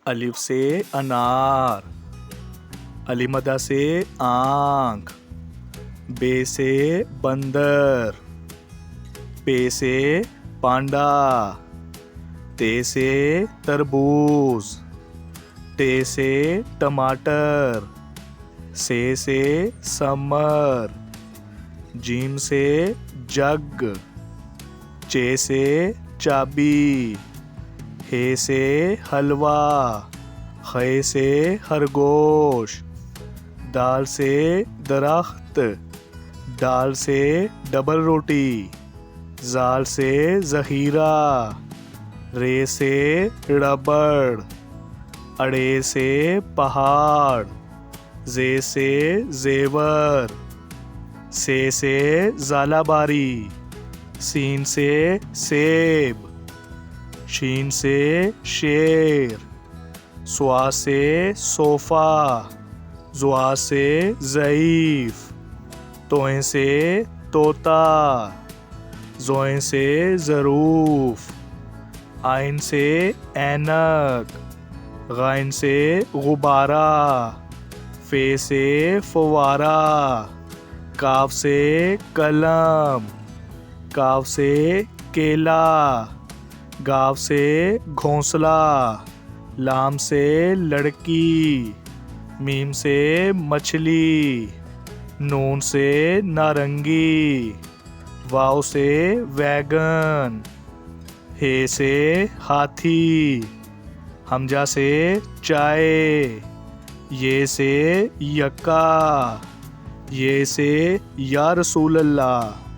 अलिफ से अनार, अलीमदा से आँख, बे से बंदर, पे से पांडा, ते से तरबूज, टे से टमाटर, से समर, जीम से जग, चे से चाबी, हे से हलवा, खे से खरगोश, दाल से दरख्त, दाल से डबल रोटी, जाल से ज़हीरा, रे से रबड़, अड़े से पहाड़, जे से जेवर, से ज़ालाबारी, सीन से सेब, शीन से शेर, स्वा से सोफ़ा, ज़ुआ से ज़ईफ़, तोएं से तोता, ज़ोएं से ज़रूफ़, आइन से ऐनक, गाइन से गुब्बारा, फे से फवारा, काफ से कलम, काफ से केला, गाव से घोंसला, लाम से लड़की, मीम से मछली, नून से नारंगी, वाव से वैगन, हे से हाथी, हमजा से चाय, ये से यक्का, ये से या रसूल अल्लाह।